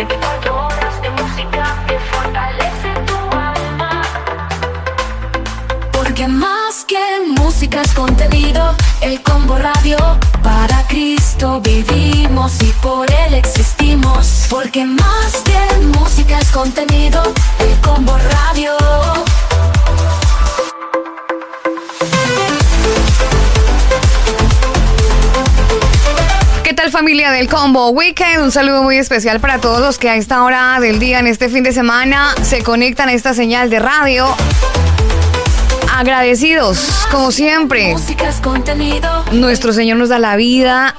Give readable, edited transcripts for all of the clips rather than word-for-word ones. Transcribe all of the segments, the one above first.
Horas de música que fortalece tu alma. Porque más que música es contenido, el Combo Radio. Para Cristo vivimos y por Él existimos. Porque más que música es contenido, el Combo Radio. ¿Qué tal, familia del Combo Weekend? Un saludo muy especial para todos los que a esta hora del día, en este fin de semana, se conectan a esta señal de radio. Agradecidos, como siempre. Nuestro Señor nos da la vida,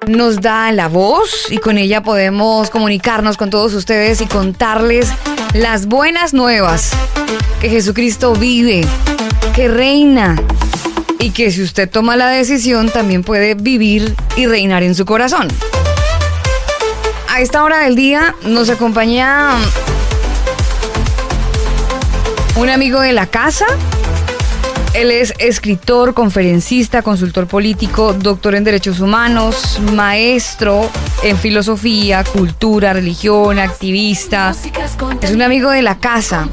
nos da la voz y con ella podemos comunicarnos con todos ustedes y contarles las buenas nuevas, que Jesucristo vive, que reina y que si usted toma la decisión también puede vivir y reinar en su corazón. A esta hora del día nos acompaña un amigo de la casa. Él es escritor, conferencista, consultor político, doctor en Derechos Humanos, maestro en filosofía, cultura, religión, activista. Es un amigo de la casa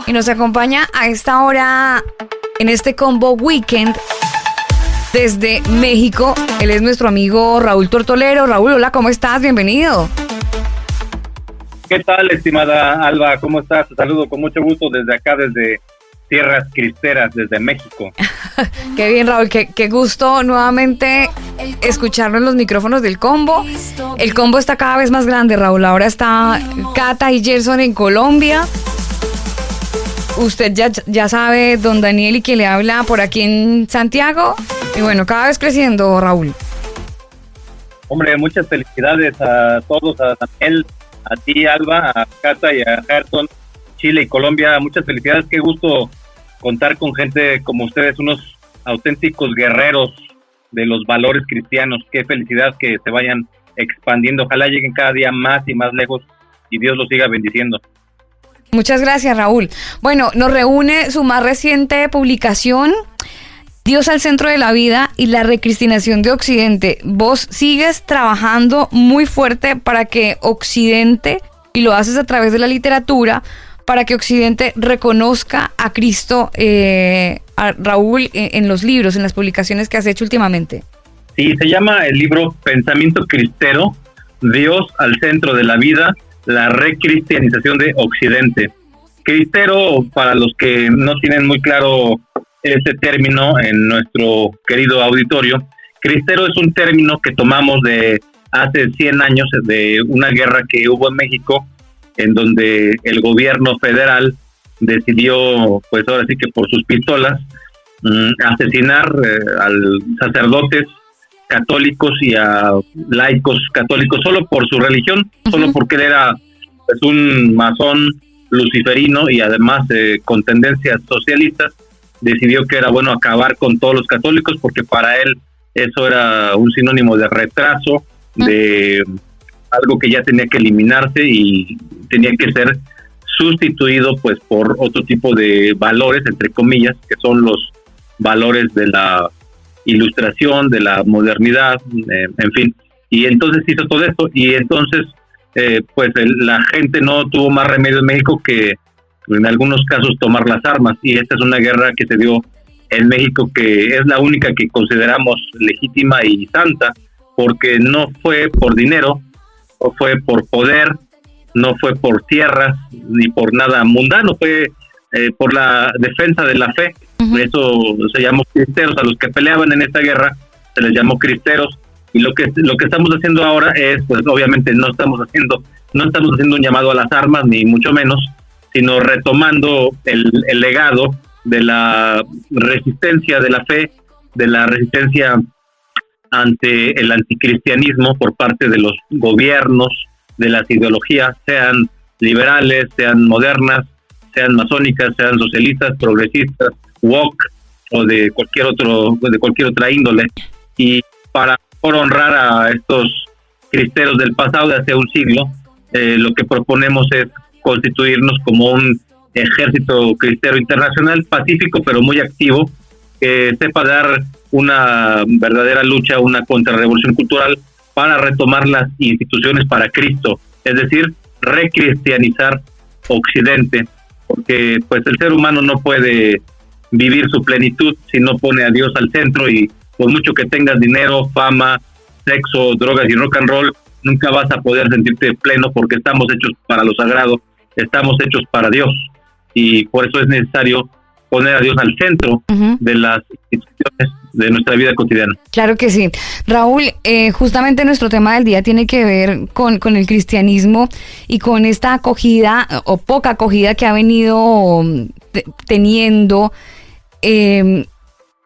y nos acompaña a esta hora en este Combo Weekend desde México. Él es nuestro amigo Raúl Tortolero. Raúl, hola, ¿cómo estás? Bienvenido. ¿Qué tal, estimada Alba? ¿Cómo estás? Te saludo con mucho gusto desde acá, desde Tierras Cristeras, desde México. Qué bien, Raúl, qué gusto nuevamente escucharlo en los micrófonos del Combo. El Combo está cada vez más grande, Raúl. Ahora está Cata y Gerson en Colombia. Usted ya sabe, don Daniel y quien le habla por aquí en Santiago. Y bueno, cada vez creciendo, Raúl. Hombre, muchas felicidades a todos, a Daniel, a ti, Alba, a Cata y a Gerson, Chile y Colombia. Muchas felicidades, qué gusto contar con gente como ustedes, unos auténticos guerreros de los valores cristianos. Qué felicidad que se vayan expandiendo. Ojalá lleguen cada día más y más lejos y Dios los siga bendiciendo. Muchas gracias, Raúl. Bueno, nos reúne su más reciente publicación, Dios al centro de la vida y la recristianación de Occidente. Vos sigues trabajando muy fuerte para que Occidente, y lo haces a través de la literatura, para que Occidente reconozca a Cristo, a Raúl, en los libros, en las publicaciones que has hecho últimamente. Sí, se llama el libro Pensamiento Cristero, Dios al centro de la vida, la recristianización de Occidente. Cristero, para los que no tienen muy claro este término en nuestro querido auditorio, cristero es un término que tomamos de hace 100 años, de una guerra que hubo en México, en donde el gobierno federal decidió, pues ahora sí que por sus pistolas, asesinar a sacerdotes católicos y a laicos católicos solo por su religión, solo porque él era pues un masón luciferino y además con tendencias socialistas. Decidió que era bueno acabar con todos los católicos porque para él eso era un sinónimo de retraso, de algo que ya tenía que eliminarse y tenía que ser sustituido pues por otro tipo de valores, entre comillas, que son los valores de la ilustración, de la modernidad, en fin. Y entonces hizo todo esto y entonces pues la gente no tuvo más remedio en México que en algunos casos tomar las armas, y esta es una guerra que se dio en México que es la única que consideramos legítima y santa, porque no fue por dinero, no fue por poder, no fue por tierras ni por nada mundano, fue por la defensa de la fe. Eso se llamó cristeros, a los que peleaban en esta guerra se les llamó cristeros, y lo que estamos haciendo ahora es, pues obviamente no estamos haciendo un llamado a las armas, ni mucho menos, sino retomando el legado de la resistencia de la fe, de la resistencia ante el anticristianismo por parte de los gobiernos, de las ideologías, sean liberales, sean modernas, sean masónicas, sean socialistas, progresistas, woke o de cualquier otra índole. Y para honrar a estos cristeros del pasado de hace un siglo, lo que proponemos es constituirnos como un ejército cristero internacional, pacífico pero muy activo, que sepa dar una verdadera lucha, una contrarrevolución cultural para retomar las instituciones para Cristo, es decir, recristianizar Occidente, porque pues el ser humano no puede vivir su plenitud si no pone a Dios al centro, y por mucho que tengas dinero, fama, sexo, drogas y rock and roll, nunca vas a poder sentirte pleno, porque estamos hechos para lo sagrado, estamos hechos para Dios, y por eso es necesario poner a Dios al centro de las instituciones de nuestra vida cotidiana. Claro que sí. Raúl, justamente nuestro tema del día tiene que ver con el cristianismo y con esta acogida o poca acogida que ha venido teniendo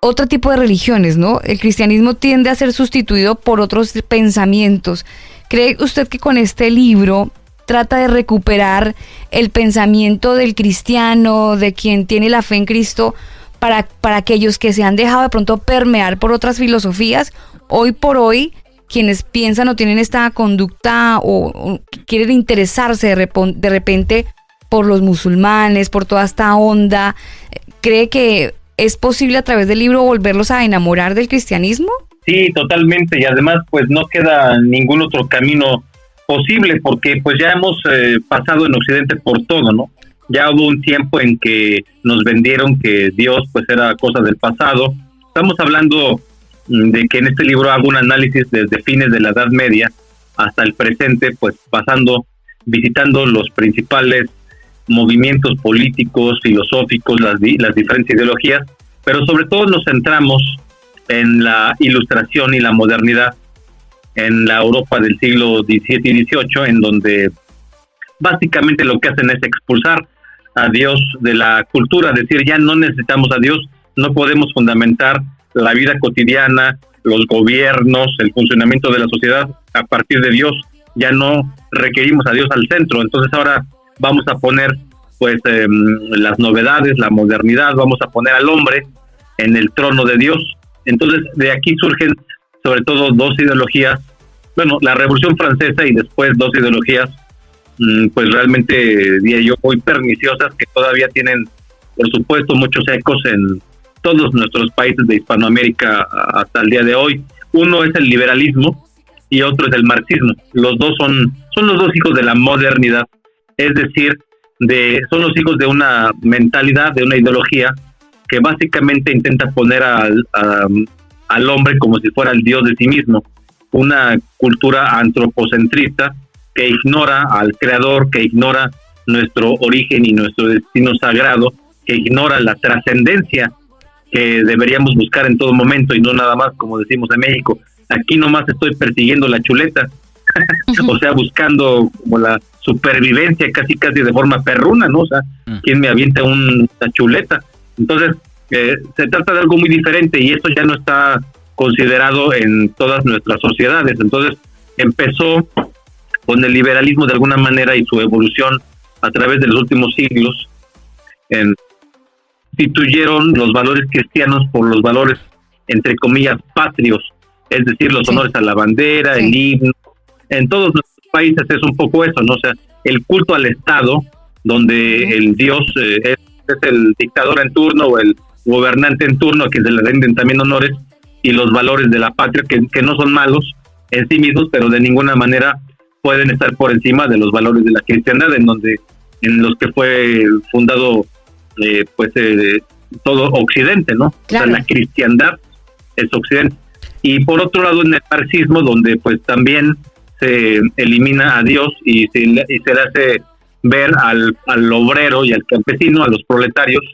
otro tipo de religiones, ¿no? El cristianismo tiende a ser sustituido por otros pensamientos. ¿Cree usted que con este libro trata de recuperar el pensamiento del cristiano, de quien tiene la fe en Cristo, para aquellos que se han dejado de pronto permear por otras filosofías? Hoy por hoy, quienes piensan o tienen esta conducta o quieren interesarse de repente por los musulmanes, por toda esta onda, ¿cree que es posible a través del libro volverlos a enamorar del cristianismo? Sí, totalmente, y además pues no queda ningún otro camino posible, porque pues ya hemos pasado en Occidente por todo, ¿no? Ya hubo un tiempo en que nos vendieron que Dios pues era cosa del pasado. Estamos hablando de que en este libro hago un análisis desde fines de la Edad Media hasta el presente, pues visitando los principales movimientos políticos, filosóficos, las diferentes ideologías, pero sobre todo nos centramos en la Ilustración y la modernidad en la Europa del siglo XVII y XVIII, en donde básicamente lo que hacen es expulsar a Dios de la cultura, decir, ya no necesitamos a Dios, no podemos fundamentar la vida cotidiana, los gobiernos, el funcionamiento de la sociedad a partir de Dios, ya no requerimos a Dios al centro. Entonces ahora vamos a poner pues las novedades, la modernidad, vamos a poner al hombre en el trono de Dios. Entonces de aquí surgen sobre todo dos ideologías, bueno, la Revolución Francesa y después dos ideologías pues realmente, diría yo, muy perniciosas, que todavía tienen, por supuesto, muchos ecos en todos nuestros países de Hispanoamérica hasta el día de hoy. Uno es el liberalismo y otro es el marxismo. Los dos son los dos hijos de la modernidad, es decir, son los hijos de una mentalidad, de una ideología que básicamente intenta poner al hombre como si fuera el Dios de sí mismo, una cultura antropocentrista que ignora al Creador, que ignora nuestro origen y nuestro destino sagrado, que ignora la trascendencia que deberíamos buscar en todo momento, y no nada más, como decimos en México, aquí nomás estoy persiguiendo la chuleta, o sea, buscando como la supervivencia casi de forma perruna, ¿no? O sea, ¿quién me avienta una chuleta? Entonces, se trata de algo muy diferente, y esto ya no está considerado en todas nuestras sociedades. Entonces, empezó con el liberalismo de alguna manera y su evolución a través de los últimos siglos, sustituyeron los valores cristianos por los valores, entre comillas, patrios, es decir, los honores a la bandera, el himno. En todos nuestros países es un poco eso, ¿no? O sea, el culto al Estado, donde el Dios es el dictador en turno o el gobernante en turno, a quien se le rinden también honores, y los valores de la patria, que no son malos en sí mismos, pero de ninguna manera pueden estar por encima de los valores de la cristiandad, en los que fue fundado todo Occidente, ¿no? Claro. O sea, la cristiandad es Occidente. Y por otro lado, en el marxismo, donde pues también se elimina a Dios y se le hace ver al obrero y al campesino, a los proletarios,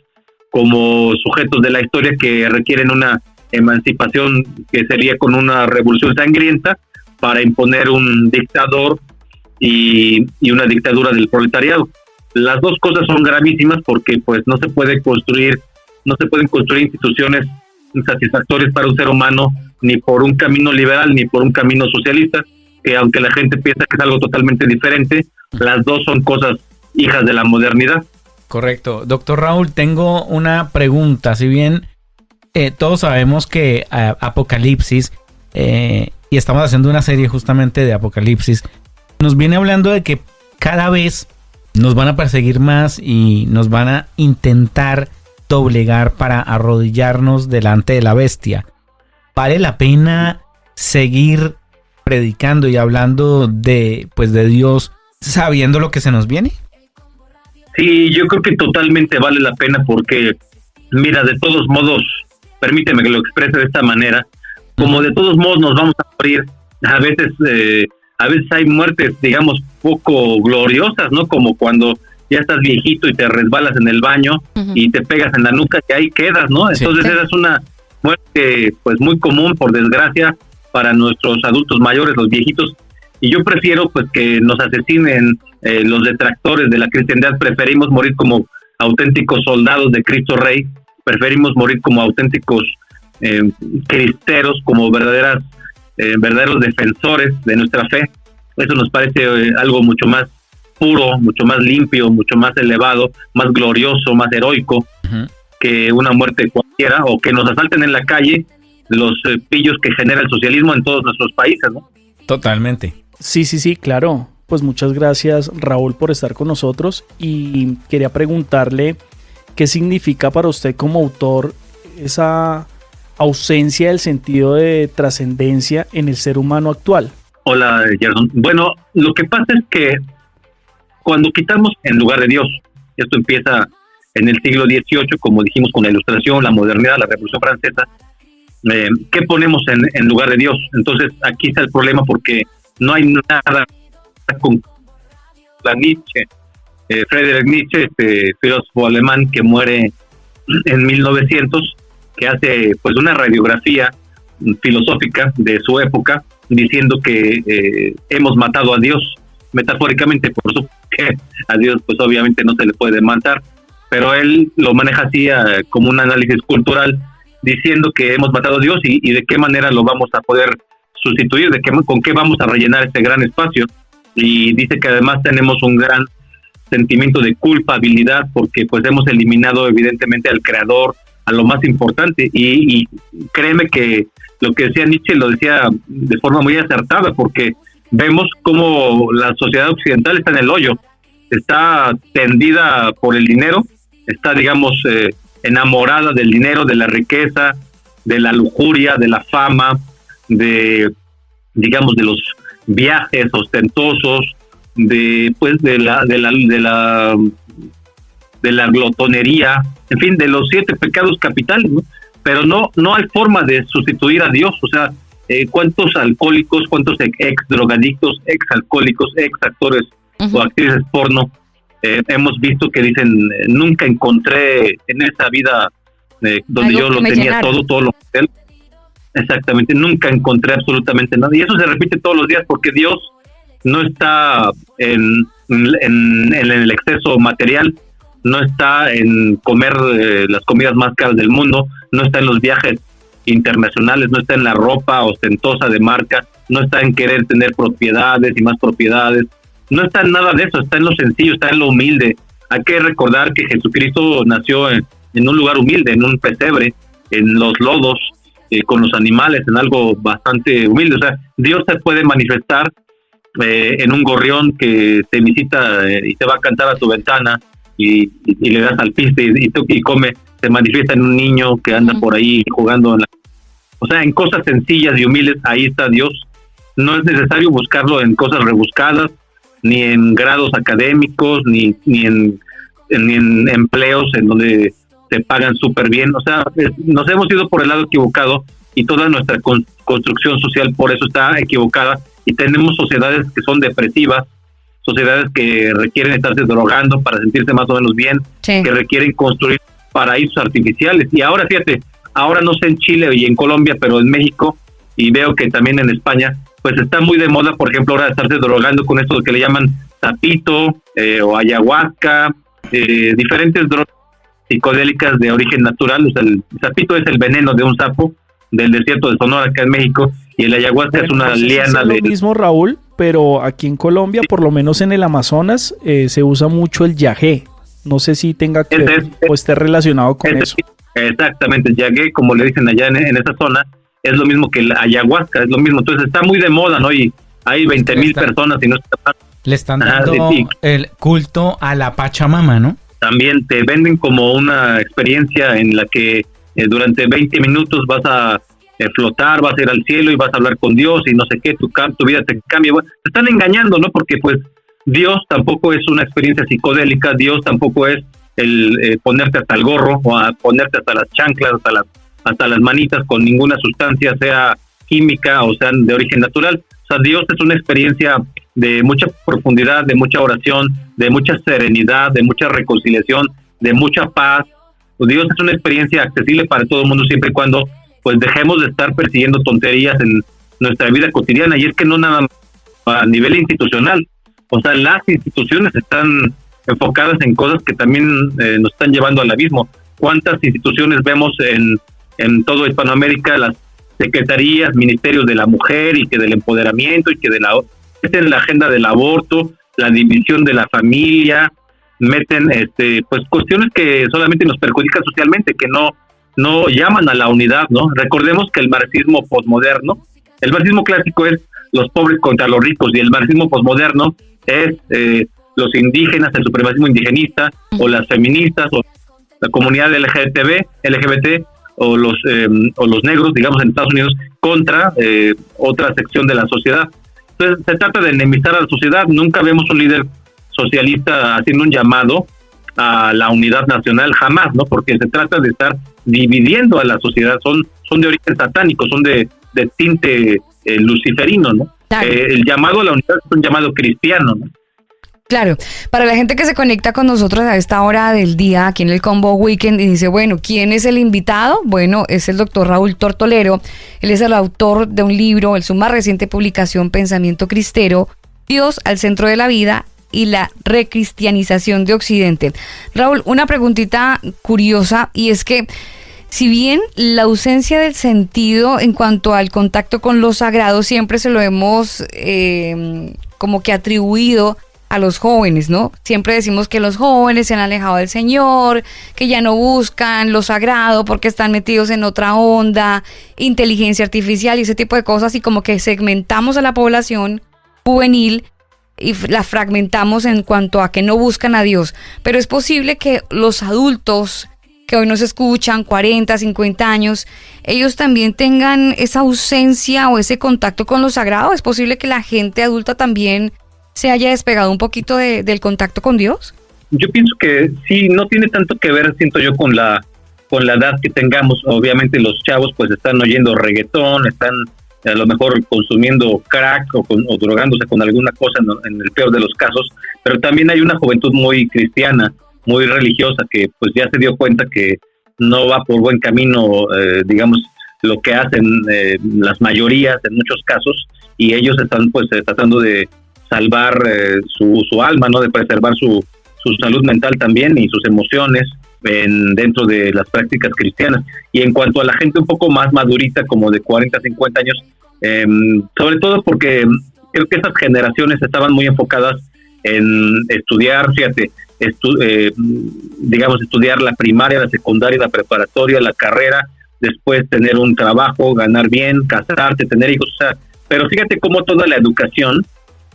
como sujetos de la historia que requieren una emancipación, que sería con una revolución sangrienta, para imponer un dictador y una dictadura del proletariado. Las dos cosas son gravísimas, porque pues no se pueden construir instituciones satisfactorias para un ser humano, ni por un camino liberal ni por un camino socialista, que aunque la gente piensa que es algo totalmente diferente, las dos son cosas hijas de la modernidad. Correcto. Doctor Raúl, tengo una pregunta. Si bien todos sabemos que Apocalipsis, y estamos haciendo una serie justamente de Apocalipsis, nos viene hablando de que cada vez nos van a perseguir más y nos van a intentar doblegar para arrodillarnos delante de la bestia. ¿Vale la pena seguir predicando y hablando de Dios sabiendo lo que se nos viene? Sí, yo creo que totalmente vale la pena porque, mira, de todos modos, permíteme que lo exprese de esta manera, como de todos modos nos vamos a morir, a veces hay muertes, digamos, poco gloriosas, ¿no? Como cuando ya estás viejito y te resbalas en el baño y te pegas en la nuca y ahí quedas, ¿no? Entonces esa es una muerte pues muy común, por desgracia, para nuestros adultos mayores, los viejitos, y yo prefiero pues que nos asesinen los detractores de la cristiandad. Preferimos morir como auténticos soldados de Cristo Rey, preferimos morir como auténticos cristeros, como verdaderos defensores de nuestra fe. Eso nos parece algo mucho más puro, mucho más limpio, mucho más elevado, más glorioso, más heroico que una muerte cualquiera, o que nos asalten en la calle los pillos que genera el socialismo en todos nuestros países, ¿no? Totalmente. Sí, claro. Pues muchas gracias, Raúl, por estar con nosotros, y quería preguntarle qué significa para usted como autor esa ausencia del sentido de trascendencia en el ser humano actual. Hola, Gerson. Bueno, lo que pasa es que cuando quitamos en lugar de Dios, esto empieza en el siglo XVIII, como dijimos, con la Ilustración, la modernidad, la Revolución Francesa, ¿qué ponemos en lugar de Dios? Entonces aquí está el problema, porque no hay nada con la Nietzsche, Friedrich Nietzsche, filósofo alemán que muere en 1900, que hace pues una radiografía filosófica de su época, diciendo que hemos matado a Dios, metafóricamente, por supuesto que a Dios pues obviamente no se le puede matar, pero él lo maneja así como un análisis cultural, diciendo que hemos matado a Dios y de qué manera lo vamos a poder sustituir, con qué vamos a rellenar este gran espacio. Y dice que además tenemos un gran sentimiento de culpabilidad porque pues hemos eliminado evidentemente al creador, a lo más importante, y créeme que lo que decía Nietzsche lo decía de forma muy acertada, porque vemos cómo la sociedad occidental está en el hoyo, está tendida por el dinero, está digamos enamorada del dinero, de la riqueza, de la lujuria, de la fama, de digamos de los viajes ostentosos, de la glotonería, en fin, de los 7 pecados capitales, ¿no? Pero no hay forma de sustituir a Dios. O sea, cuántos alcohólicos, cuántos ex drogadictos, ex alcohólicos, ex actores o actrices porno hemos visto que dicen nunca encontré en esa vida donde yo lo tenía todo lo que él. Exactamente, nunca encontré absolutamente nada. Y eso se repite todos los días porque Dios no está en el exceso material, no está en comer las comidas más caras del mundo, no está en los viajes internacionales, no está en la ropa ostentosa de marca, no está en querer tener propiedades y más propiedades, no está en nada de eso, está en lo sencillo, está en lo humilde. Hay que recordar que Jesucristo nació en un lugar humilde, en un pesebre, en los lodos, con los animales, en algo bastante humilde. O sea, Dios se puede manifestar en un gorrión que te visita y te va a cantar a tu ventana y le das al piste y come. Se manifiesta en un niño que anda por ahí jugando o sea, en cosas sencillas y humildes. Ahí está Dios. No es necesario buscarlo en cosas rebuscadas, ni en grados académicos, ni en empleos en donde te pagan súper bien. O sea, nos hemos ido por el lado equivocado y toda nuestra construcción social por eso está equivocada, y tenemos sociedades que son depresivas, sociedades que requieren estarse drogando para sentirse más o menos bien, que requieren construir paraísos artificiales. Y ahora fíjate, ahora no sé en Chile y en Colombia, pero en México, y veo que también en España, pues está muy de moda, por ejemplo, ahora estarse drogando con esto que le llaman sapito o ayahuasca, diferentes drogas psicodélicas de origen natural. O sea, el sapito es el veneno de un sapo del desierto de Sonora, acá en México, y el ayahuasca es una liana de... lo mismo, Raúl, pero aquí en Colombia, por lo menos en el Amazonas, se usa mucho el yagé. No sé si tenga que ver o esté relacionado con eso. Exactamente, el yagé, como le dicen allá en esa zona, es lo mismo que el ayahuasca, es lo mismo. Entonces está muy de moda, ¿no? Y hay 20,000 personas y no está... Le están dando el culto a la Pachamama, ¿no? También te venden como una experiencia en la que durante 20 minutos vas a flotar, vas a ir al cielo y vas a hablar con Dios y no sé qué, tu vida te cambia. Bueno, te están engañando, ¿no? Porque pues Dios tampoco es una experiencia psicodélica, Dios tampoco es el ponerte hasta el gorro o a ponerte hasta las chanclas, hasta las manitas con ninguna sustancia, sea química o sea de origen natural. O sea, Dios es una experiencia de mucha profundidad, de mucha oración, de mucha serenidad, de mucha reconciliación, de mucha paz. Dios es una experiencia accesible para todo el mundo siempre y cuando pues dejemos de estar persiguiendo tonterías en nuestra vida cotidiana. Y es que no nada más a nivel institucional, o sea, las instituciones están enfocadas en cosas que también nos están llevando al abismo. ¿Cuántas instituciones vemos en todo Hispanoamérica? Las secretarías, ministerios de la mujer y que del empoderamiento y que meten la agenda del aborto, la división de la familia, meten pues cuestiones que solamente nos perjudican socialmente, que no llaman a la unidad, ¿no? Recordemos que el marxismo posmoderno, el marxismo clásico es los pobres contra los ricos, y el marxismo posmoderno es los indígenas, el supremacismo indigenista, o las feministas, o la comunidad LGBT, o los negros, digamos, en Estados Unidos, contra otra sección de la sociedad. Entonces se trata de enemistar a la sociedad. Nunca vemos un líder socialista haciendo un llamado a la unidad nacional, jamás, ¿no? Porque se trata de estar dividiendo a la sociedad. Son de origen satánico, son de tinte luciferino, ¿no? Claro. El llamado a la unidad es un llamado cristiano, ¿no? Claro, para la gente que se conecta con nosotros a esta hora del día aquí en el Combo Weekend y dice, bueno, ¿quién es el invitado? Bueno, es el doctor Raúl Tortolero. Él es el autor de un libro, su más reciente publicación, Pensamiento Cristero, Dios al centro de la vida y la recristianización de Occidente. Raúl, una preguntita curiosa, y es que si bien la ausencia del sentido en cuanto al contacto con lo sagrado siempre se lo hemos como que atribuido a los jóvenes, ¿no? Siempre decimos que los jóvenes se han alejado del Señor, que ya no buscan lo sagrado porque están metidos en otra onda, inteligencia artificial y ese tipo de cosas, y como que segmentamos a la población juvenil y la fragmentamos en cuanto a que no buscan a Dios. Pero es posible que los adultos que hoy nos escuchan, 40, 50 años, ellos también tengan esa ausencia o ese contacto con lo sagrado. ¿Es posible que la gente adulta también se haya despegado un poquito del contacto con Dios? Yo pienso que sí, no tiene tanto que ver, siento yo, con la edad que tengamos. Obviamente los chavos pues están oyendo reggaetón, están a lo mejor consumiendo crack o drogándose con alguna cosa en el peor de los casos, pero también hay una juventud muy cristiana, muy religiosa, que pues ya se dio cuenta que no va por buen camino, digamos, lo que hacen las mayorías en muchos casos, y ellos están pues tratando de salvar su alma, ¿no? De preservar su salud mental también y sus emociones dentro de las prácticas cristianas. Y en cuanto a la gente un poco más madurita, como de 40, 50 años, sobre todo porque creo que esas generaciones estaban muy enfocadas en estudiar, fíjate, digamos, estudiar la primaria, la secundaria, la preparatoria, la carrera, después tener un trabajo, ganar bien, casarte, tener hijos, o sea, pero fíjate cómo toda la educación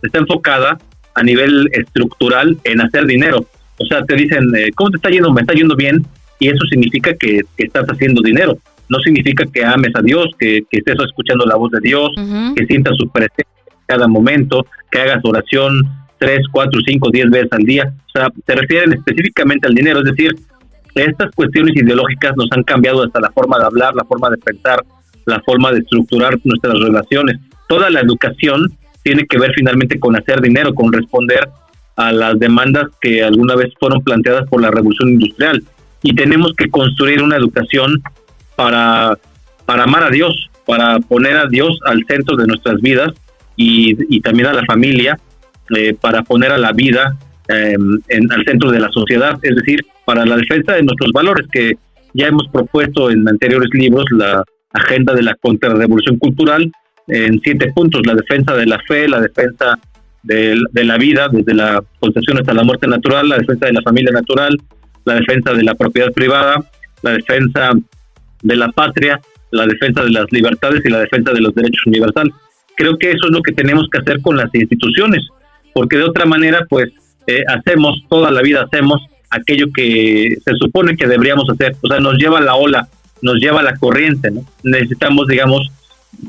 está enfocada a nivel estructural en hacer dinero. O sea, te dicen, ¿cómo te está yendo? Me está yendo bien, y eso significa que estás haciendo dinero. No significa que ames a Dios, que estés escuchando la voz de Dios, que sientas su presencia en cada momento, que hagas oración 3, 4, 5, 10 veces al día. O sea, se refieren específicamente al dinero. Es decir, estas cuestiones ideológicas nos han cambiado hasta la forma de hablar, la forma de pensar, la forma de estructurar nuestras relaciones. Toda la educación tiene que ver finalmente con hacer dinero, con responder a las demandas que alguna vez fueron planteadas por la revolución industrial. Y tenemos que construir una educación para amar a Dios, para poner a Dios al centro de nuestras vidas y también a la familia, para poner a la vida al centro de la sociedad, es decir, para la defensa de nuestros valores, que ya hemos propuesto en anteriores libros, la agenda de la contrarrevolución cultural, en 7 puntos: la defensa de la fe, la defensa de la vida, desde la concepción hasta la muerte natural, la defensa de la familia natural, la defensa de la propiedad privada, la defensa de la patria, la defensa de las libertades y la defensa de los derechos universales. Creo que eso es lo que tenemos que hacer con las instituciones, porque de otra manera, pues, toda la vida hacemos aquello que se supone que deberíamos hacer. O sea, nos lleva la ola, nos lleva la corriente, ¿no? Necesitamos, digamos,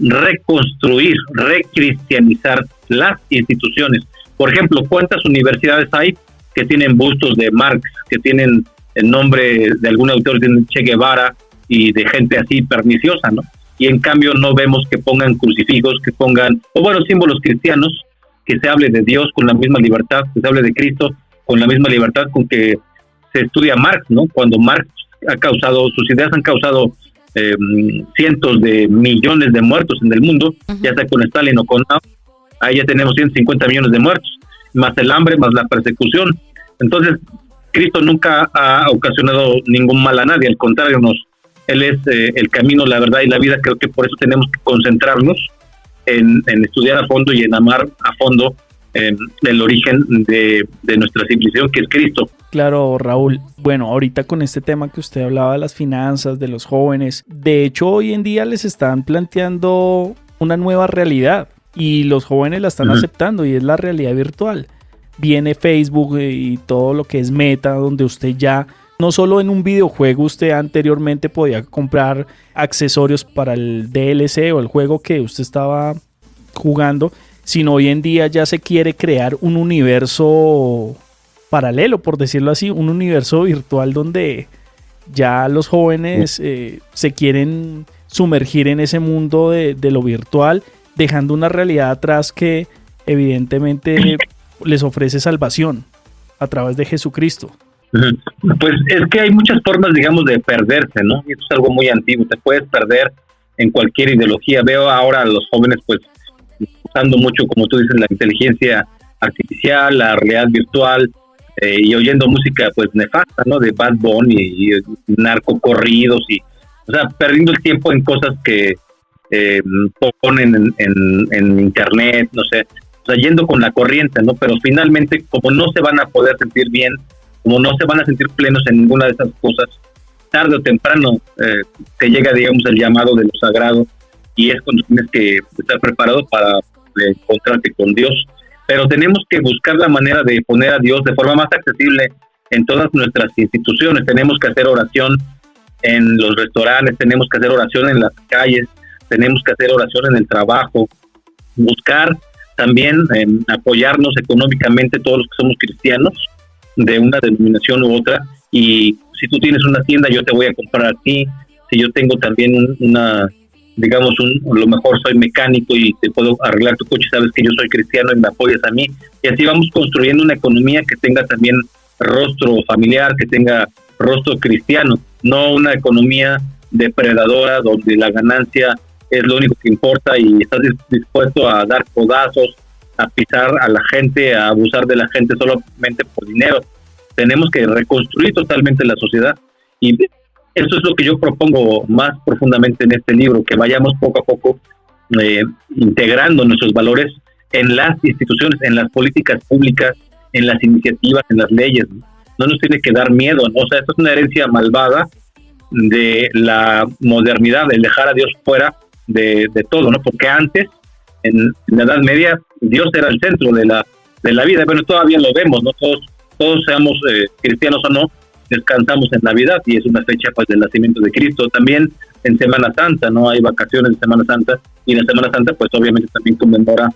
reconstruir, recristianizar las instituciones. Por ejemplo, ¿cuántas universidades hay que tienen bustos de Marx, que tienen el nombre de algún autor de Che Guevara y de gente así perniciosa, ¿no? Y en cambio no vemos que pongan crucifijos, que pongan, o bueno, símbolos cristianos, que se hable de Dios con la misma libertad, que se hable de Cristo con la misma libertad con que se estudia Marx, ¿no? Cuando Marx sus ideas han causado cientos de millones de muertos en el mundo, ya sea con Stalin o con Mao, ahí ya tenemos 150 millones de muertos, más el hambre, más la persecución. Entonces, Cristo nunca ha ocasionado ningún mal a nadie, al contrario, Él es el camino, la verdad y la vida. Creo que por eso tenemos que concentrarnos en estudiar a fondo y en amar a fondo el origen de nuestra civilización, que es Cristo. Claro, Raúl. Bueno, ahorita con este tema que usted hablaba de las finanzas, de los jóvenes, de hecho hoy en día les están planteando una nueva realidad y los jóvenes la están aceptando, y es la realidad virtual. Viene Facebook y todo lo que es Meta, donde usted ya, no solo en un videojuego, usted anteriormente podía comprar accesorios para el DLC o el juego que usted estaba jugando, sino hoy en día ya se quiere crear un universo paralelo, por decirlo así, un universo virtual donde ya los jóvenes se quieren sumergir en ese mundo de lo virtual, dejando una realidad atrás que evidentemente les ofrece salvación a través de Jesucristo. Pues es que hay muchas formas, digamos, de perderse, ¿no? Y eso es algo muy antiguo. Te puedes perder en cualquier ideología. Veo ahora a los jóvenes, pues, usando mucho, como tú dices, la inteligencia artificial, la realidad virtual, y oyendo música, pues, nefasta, ¿no? De Bad Bunny y narcocorridos, y, o sea, perdiendo el tiempo en cosas que ponen en internet, no sé, o sea, yendo con la corriente, ¿no? Pero finalmente, como no se van a poder sentir bien, como no se van a sentir plenos en ninguna de esas cosas, tarde o temprano te llega, digamos, el llamado de lo sagrado, y es cuando tienes que estar preparado para encontrarte con Dios. Pero tenemos que buscar la manera de poner a Dios de forma más accesible en todas nuestras instituciones. Tenemos que hacer oración en los restaurantes, tenemos que hacer oración en las calles, tenemos que hacer oración en el trabajo, buscar también apoyarnos económicamente todos los que somos cristianos, de una denominación u otra, y si tú tienes una tienda, yo te voy a comprar a ti. Si yo tengo también a lo mejor soy mecánico y te puedo arreglar tu coche, sabes que yo soy cristiano y me apoyas a mí, y así vamos construyendo una economía que tenga también rostro familiar, que tenga rostro cristiano, no una economía depredadora donde la ganancia es lo único que importa y estás dispuesto a dar codazos, a pisar a la gente, a abusar de la gente solamente por dinero. Tenemos que reconstruir totalmente la sociedad, y eso es lo que yo propongo más profundamente en este libro, que vayamos poco a poco integrando nuestros valores en las instituciones, en las políticas públicas, en las iniciativas, en las leyes. No nos tiene que dar miedo, ¿no? O sea, esto es una herencia malvada de la modernidad, el dejar a Dios fuera de todo, ¿no? Porque antes, en la Edad Media, Dios era el centro de la vida. Bueno, todavía lo vemos, ¿no? Todos seamos cristianos o no, descansamos en Navidad, y es una fecha, pues, del nacimiento de Cristo. También en Semana Santa, ¿no? Hay vacaciones en Semana Santa, y en la Semana Santa, pues, obviamente también conmemora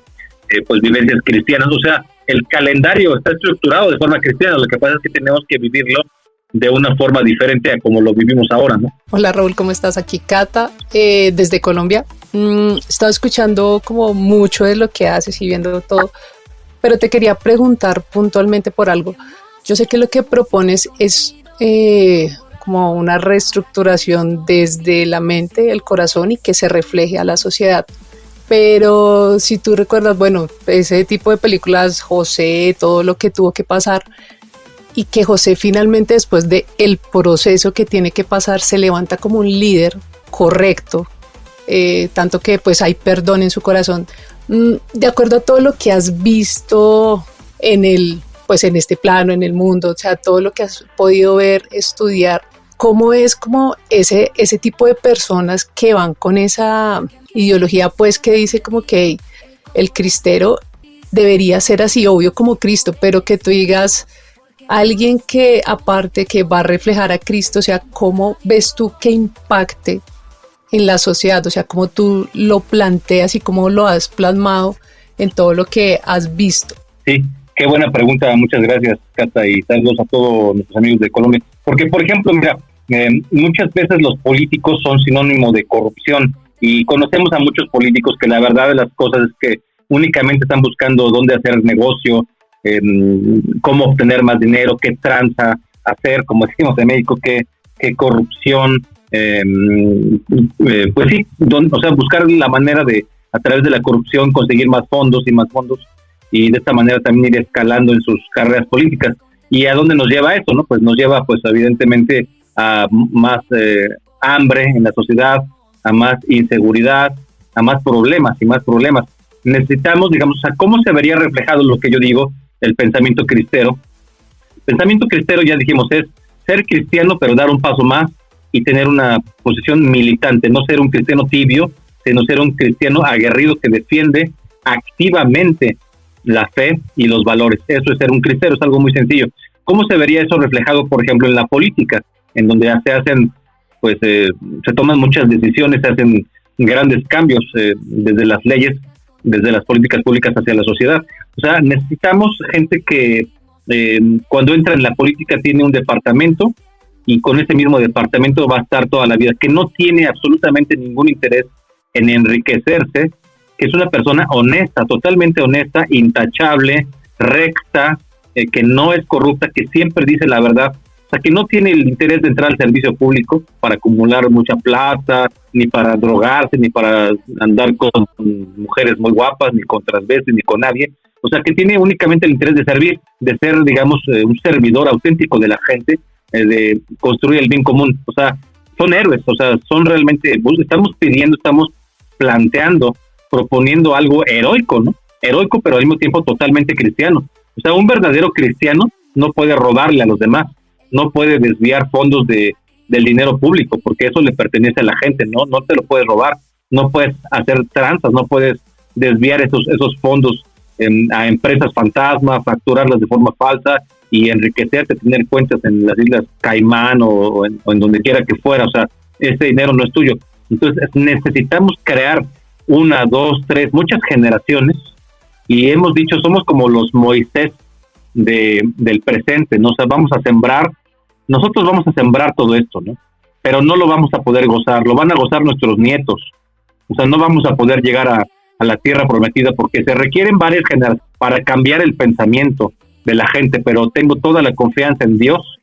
pues, vivencias cristianas. O sea, el calendario está estructurado de forma cristiana. Lo que pasa es que tenemos que vivirlo de una forma diferente a como lo vivimos ahora, ¿no? Hola, Raúl, ¿cómo estás? Aquí Cata, desde Colombia. Estaba escuchando como mucho de lo que haces y viendo todo, pero te quería preguntar puntualmente por algo. Yo sé que lo que propones es como una reestructuración desde la mente, el corazón, y que se refleje a la sociedad. Pero si tú recuerdas, bueno, ese tipo de películas, José, todo lo que tuvo que pasar, y que José finalmente, después de el proceso que tiene que pasar, se levanta como un líder correcto, tanto que pues hay perdón en su corazón. De acuerdo a todo lo que has visto en este plano, en el mundo, o sea, todo lo que has podido ver, estudiar, ¿cómo es como ese tipo de personas que van con esa ideología, pues, que dice como que el cristero debería ser así, obvio como Cristo, pero que tú digas, alguien que aparte que va a reflejar a Cristo, o sea, ¿cómo ves tú que impacte en la sociedad, o sea, cómo tú lo planteas y cómo lo has plasmado en todo lo que has visto. Sí, qué buena pregunta, muchas gracias, Cata, y saludos a todos nuestros amigos de Colombia. Porque, por ejemplo, mira, muchas veces los políticos son sinónimo de corrupción y conocemos a muchos políticos que la verdad de las cosas es que únicamente están buscando dónde hacer negocio, cómo obtener más dinero, qué tranza hacer, como decimos en México, qué corrupción, pues sí, o sea, buscar la manera de, a través de la corrupción, conseguir más fondos y de esta manera también ir escalando en sus carreras políticas. ¿Y a dónde nos lleva eso, no? Pues nos lleva, pues evidentemente, a más hambre en la sociedad, a más inseguridad, a más problemas y más problemas. Necesitamos, digamos, o sea, ¿cómo se vería reflejado lo que yo digo, el pensamiento cristero? Pensamiento cristero, ya dijimos, es ser cristiano, pero dar un paso más y tener una posición militante, no ser un cristiano tibio, sino ser un cristiano aguerrido que defiende activamente la fe y los valores. Eso es ser un cristero, es algo muy sencillo. ¿Cómo se vería eso reflejado, por ejemplo, en la política, en donde se hacen, pues, se toman muchas decisiones, se hacen grandes cambios desde las leyes, desde las políticas públicas hacia la sociedad? O sea, necesitamos gente que cuando entra en la política tiene un departamento y con ese mismo departamento va a estar toda la vida, que no tiene absolutamente ningún interés en enriquecerse, que es una persona honesta, totalmente honesta, intachable, recta, que no es corrupta, que siempre dice la verdad, o sea, que no tiene el interés de entrar al servicio público para acumular mucha plata, ni para drogarse, ni para andar con mujeres muy guapas, ni con transvestis, ni con nadie. O sea, que tiene únicamente el interés de servir, de ser, digamos, un servidor auténtico de la gente, de construir el bien común. O sea, son héroes, o sea, son realmente, estamos planteando, proponiendo algo heroico, ¿no? Heroico, pero al mismo tiempo totalmente cristiano. O sea, un verdadero cristiano no puede robarle a los demás, no puede desviar fondos del dinero público, porque eso le pertenece a la gente, no te lo puedes robar, no puedes hacer tranzas, no puedes desviar esos fondos a empresas fantasma, facturarlas de forma falsa y enriquecerte, tener cuentas en las Islas Caimán o en donde quiera que fuera. O sea, ese dinero no es tuyo. Entonces necesitamos crear 1, 2, 3, muchas generaciones, y hemos dicho, somos como los Moisés del presente, ¿no? O sea, nosotros vamos a sembrar todo esto, ¿no? Pero no lo vamos a poder gozar, lo van a gozar nuestros nietos. O sea, no vamos a poder llegar a la tierra prometida porque se requieren varias generaciones para cambiar el pensamiento de la gente, pero tengo toda la confianza en Dios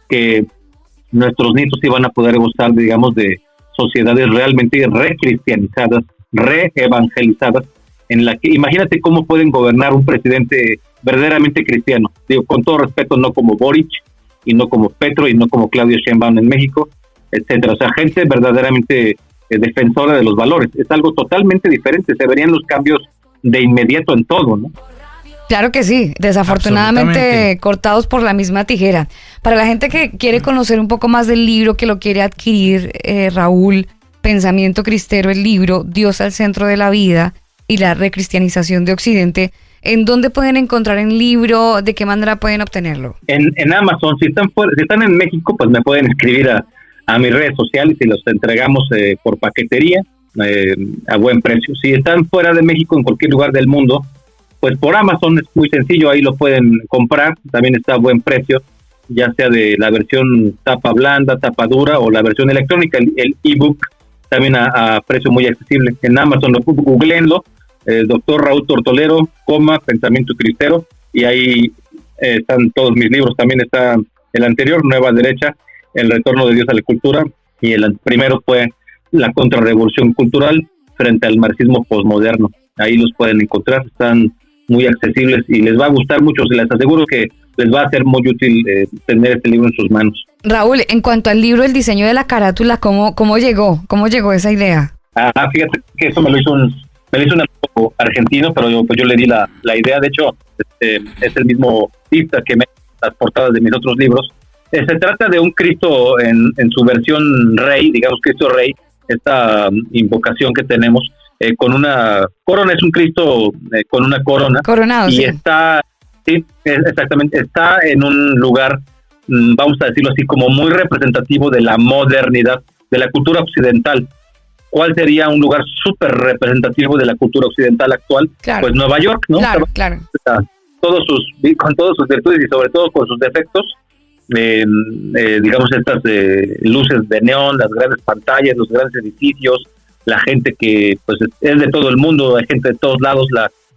que nuestros nietos sí van a poder gozar, digamos, de sociedades realmente recristianizadas, reevangelizadas, en la que imagínate cómo pueden gobernar un presidente verdaderamente cristiano. Digo, con todo respeto, no como Boric, y no como Petro, y no como Claudia Sheinbaum en México, etcétera. O sea, gente verdaderamente defensora de los valores. Es algo totalmente diferente. Se verían los cambios de inmediato en todo, ¿no? Claro que sí, desafortunadamente cortados por la misma tijera. Para la gente que quiere conocer un poco más del libro, que lo quiere adquirir, Raúl, Pensamiento Cristero, el libro, Dios al centro de la vida y la recristianización de Occidente, ¿en dónde pueden encontrar el libro? ¿De qué manera pueden obtenerlo? En Amazon. Si están en México, pues me pueden escribir a mis redes sociales y los entregamos por paquetería a buen precio. Si están fuera de México, en cualquier lugar del mundo, pues por Amazon es muy sencillo, ahí lo pueden comprar, también está a buen precio, ya sea de la versión tapa blanda, tapa dura o la versión electrónica, el ebook también a precio muy accesible. En Amazon, googleenlo, Dr. Raúl Tortolero, Pensamiento Cristero, y ahí están todos mis libros. También está el anterior, Nueva Derecha, El Retorno de Dios a la Cultura, y el primero fue La Contrarrevolución Cultural frente al marxismo posmoderno. Ahí los pueden encontrar, están muy accesibles y les va a gustar mucho. Se les aseguro que les va a ser muy útil tener este libro en sus manos. Raúl, en cuanto al libro, el diseño de la carátula, ¿cómo llegó? ¿Cómo llegó esa idea? Fíjate que eso me lo hizo un amigo argentino, pero yo le di la idea. De hecho, es el mismo artista que me las portadas de mis otros libros. Se trata de un Cristo en su versión rey, digamos Cristo Rey, esta invocación que tenemos, con una corona. Es un Cristo con una corona. Coronado, y sí. Exactamente, está en un lugar, vamos a decirlo así, como muy representativo de la modernidad, de la cultura occidental. ¿cuál sería un lugar súper representativo de la cultura occidental actual? Claro. Pues Nueva York, ¿no? Claro, claro. Con todas sus virtudes y sobre todo con sus defectos, digamos estas luces de neón, las grandes pantallas, los grandes edificios, la gente que pues es de todo el mundo, hay gente de todos lados,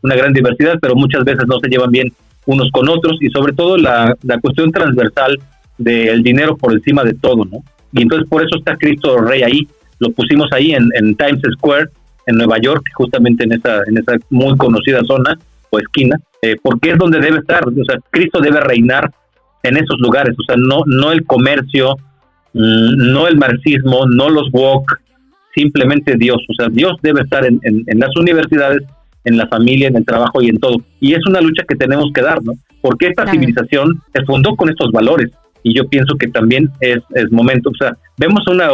una gran diversidad, pero muchas veces no se llevan bien unos con otros, y sobre todo la cuestión transversal del dinero por encima de todo, ¿no? Y entonces por eso está Cristo Rey ahí, lo pusimos ahí en Times Square, en Nueva York, justamente en esa muy conocida zona o esquina, porque es donde debe estar, o sea, Cristo debe reinar en esos lugares, o sea, no el comercio, no el marxismo, no los woke, simplemente Dios, o sea, Dios debe estar en las universidades, en la familia, en el trabajo y en todo, y es una lucha que tenemos que dar, ¿no? Porque esta civilización se fundó con estos valores, y yo pienso que también es momento, o sea, vemos una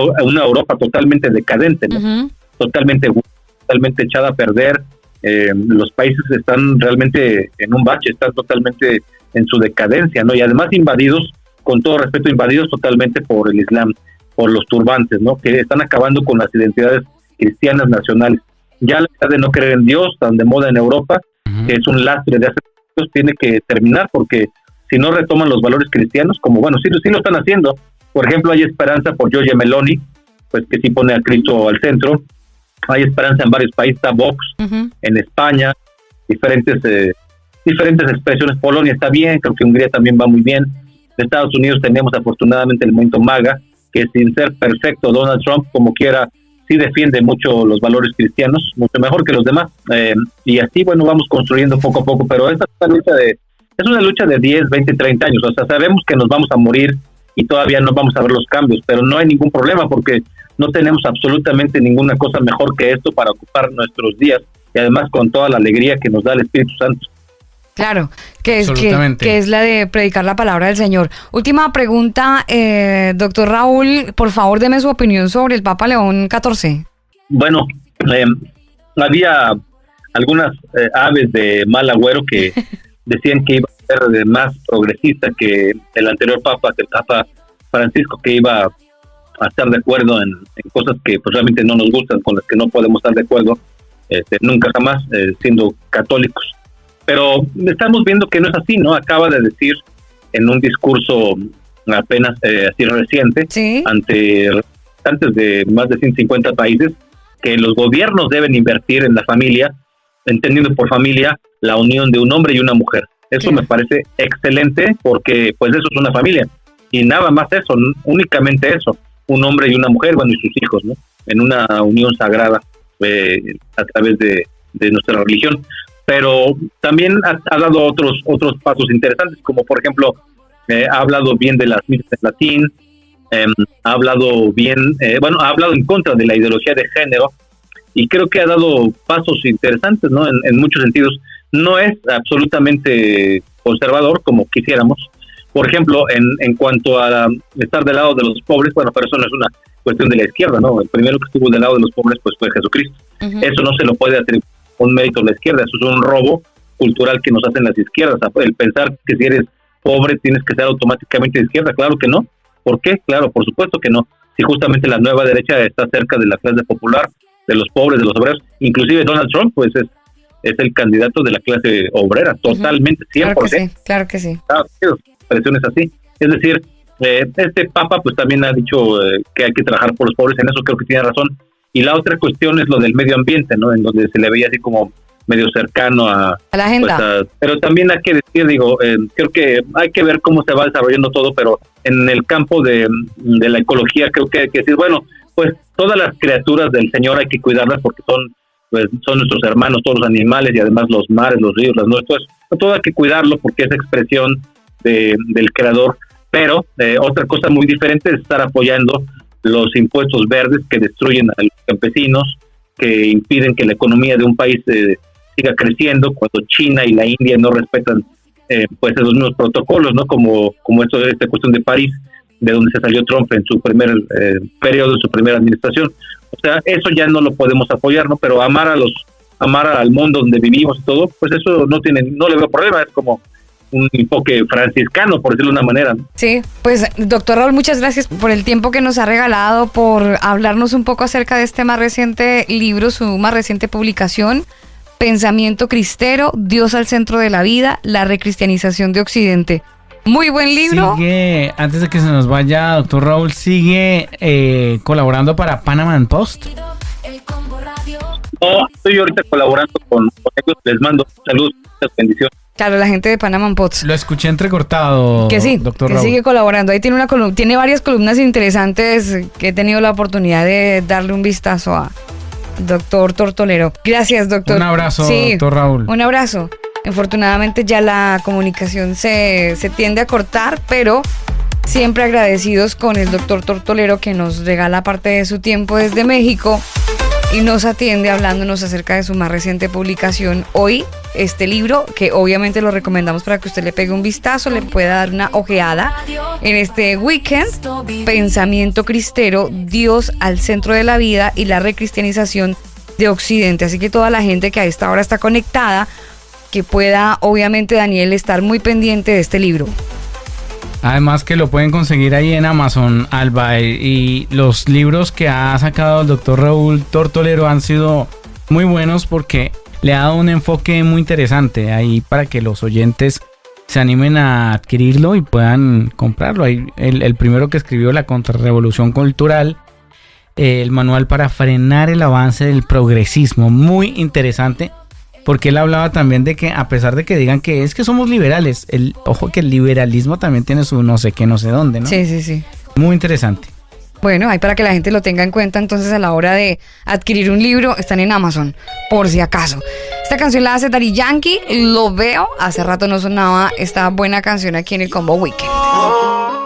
Europa totalmente decadente, ¿no? Uh-huh. totalmente echada a perder, los países están realmente en un bache, están totalmente en su decadencia, ¿no? Y además invadidos, con todo respeto, invadidos totalmente por el Islam, por los turbantes, ¿no? Que están acabando con las identidades cristianas nacionales. Ya la idea de no creer en Dios, tan de moda en Europa, que es un lastre de hace años, tiene que terminar, porque si no retoman los valores cristianos, como bueno, sí lo están haciendo. Por ejemplo, hay esperanza por Giorgia Meloni, pues que sí pone a Cristo al centro. Hay esperanza en varios países, está Vox, Uh-huh. en España, diferentes expresiones. Polonia está bien, creo que Hungría también va muy bien. En Estados Unidos tenemos afortunadamente el movimiento MAGA, que sin ser perfecto, Donald Trump, como quiera, sí defiende mucho los valores cristianos, mucho mejor que los demás. Y así, bueno, vamos construyendo poco a poco, pero esta es una lucha de 10, 20, 30 años. O sea, sabemos que nos vamos a morir y todavía no vamos a ver los cambios, pero no hay ningún problema porque no tenemos absolutamente ninguna cosa mejor que esto para ocupar nuestros días, y además con toda la alegría que nos da el Espíritu Santo. Claro, que Absolutamente. es la de predicar la palabra del Señor. Última pregunta, doctor Raúl, por favor, deme su opinión sobre el Papa León XIV. Bueno, había algunas aves de mal agüero que decían que iba a ser más progresista que el anterior Papa, que el Papa Francisco, que iba a estar de acuerdo en cosas que pues, realmente no nos gustan, con las que no podemos estar de acuerdo, nunca jamás, siendo católicos. Pero estamos viendo que no es así, ¿no? Acaba de decir en un discurso apenas así reciente, Sí. antes de más de 150 países, que los gobiernos deben invertir en la familia, entendiendo por familia la unión de un hombre y una mujer. Eso Sí. me parece excelente, porque pues eso es una familia. Y nada más eso, únicamente eso, un hombre y una mujer, bueno, y sus hijos, ¿no? En una unión sagrada a través de nuestra religión. Pero también ha dado otros pasos interesantes, como por ejemplo, ha hablado bien de las misas en latín, ha hablado bien, ha hablado en contra de la ideología de género, y creo que ha dado pasos interesantes, ¿no? En muchos sentidos. No es absolutamente conservador como quisiéramos. Por ejemplo, en cuanto a estar del lado de los pobres, bueno, pero eso no es una cuestión de la izquierda, ¿no? El primero que estuvo del lado de los pobres pues fue Jesucristo. Uh-huh. Eso no se lo puede atribuir un mérito a la izquierda, eso es un robo cultural que nos hacen las izquierdas. El pensar que si eres pobre tienes que ser automáticamente de izquierda, claro que no. ¿Por qué? Claro, por supuesto que no. Si justamente la nueva derecha está cerca de la clase popular, de los pobres, de los obreros, inclusive Donald Trump, pues es el candidato de la clase obrera, totalmente, 100%. Claro que sí. Expresiones así. Es decir, este Papa pues también ha dicho que hay que trabajar por los pobres, en eso creo que tiene razón. Y la otra cuestión es lo del medio ambiente, ¿no? En donde se le veía así como medio cercano a la agenda. Pues, pero también hay que decir, creo que hay que ver cómo se va desarrollando todo, pero en el campo de la ecología creo que hay que decir, bueno, pues todas las criaturas del Señor hay que cuidarlas porque son nuestros hermanos, todos los animales, y además los mares, los ríos, las nubes, todo hay que cuidarlo porque es expresión del Creador. Pero otra cosa muy diferente es estar apoyando los impuestos verdes que destruyen a los campesinos, que impiden que la economía de un país siga creciendo, cuando China y la India no respetan pues esos mismos protocolos, ¿no? Como esta cuestión de París, de donde se salió Trump en su primer periodo, en su primera administración. O sea, eso ya no lo podemos apoyar, ¿no? Pero amar al mundo donde vivimos y todo, pues eso no le veo problema. Es como un enfoque franciscano, por decirlo de una manera. Sí, pues doctor Raúl, muchas gracias por el tiempo que nos ha regalado, por hablarnos un poco acerca de este más reciente libro, su más reciente publicación, Pensamiento Cristero, Dios al centro de la vida, la recristianización de Occidente. Muy buen libro. Sigue, antes de que se nos vaya, doctor Raúl, sigue colaborando para Panama Post. No, estoy ahorita colaborando con ellos, les mando saludos, muchas bendiciones. Claro, la gente de Panama Pots. Lo escuché entrecortado, Que sí, doctor que Raúl. sigue colaborando. Ahí tiene una tiene varias columnas interesantes que he tenido la oportunidad de darle un vistazo a doctor Tortolero. Gracias, doctor. Un abrazo, Sí, doctor Raúl. un abrazo. Infortunadamente ya la comunicación se tiende a cortar, pero siempre agradecidos con el doctor Tortolero que nos regala parte de su tiempo desde México y nos atiende hablándonos acerca de su más reciente publicación. Hoy, este libro, que obviamente lo recomendamos para que usted le pegue un vistazo, le pueda dar una ojeada en este weekend. Pensamiento Cristero, Dios al centro de la vida y la recristianización de Occidente. Así que toda la gente que a esta hora está conectada, que pueda, obviamente, Daniel, estar muy pendiente de este libro. Además que lo pueden conseguir ahí en Amazon, Alba, y los libros que ha sacado el doctor Raúl Tortolero han sido muy buenos porque le ha dado un enfoque muy interesante ahí para que los oyentes se animen a adquirirlo y puedan comprarlo. Ahí el primero que escribió, La Contrarrevolución Cultural, el manual para frenar el avance del progresismo, muy interesante. Porque él hablaba también de que a pesar de que digan que es que somos liberales, ojo que el liberalismo también tiene su no sé qué, no sé dónde, ¿no? Sí, sí, sí. Muy interesante. Bueno, ahí para que la gente lo tenga en cuenta entonces a la hora de adquirir un libro, están en Amazon, por si acaso. Esta canción la hace Daddy Yankee, Lo Veo. Hace rato no sonaba esta buena canción aquí en el Combo Weekend.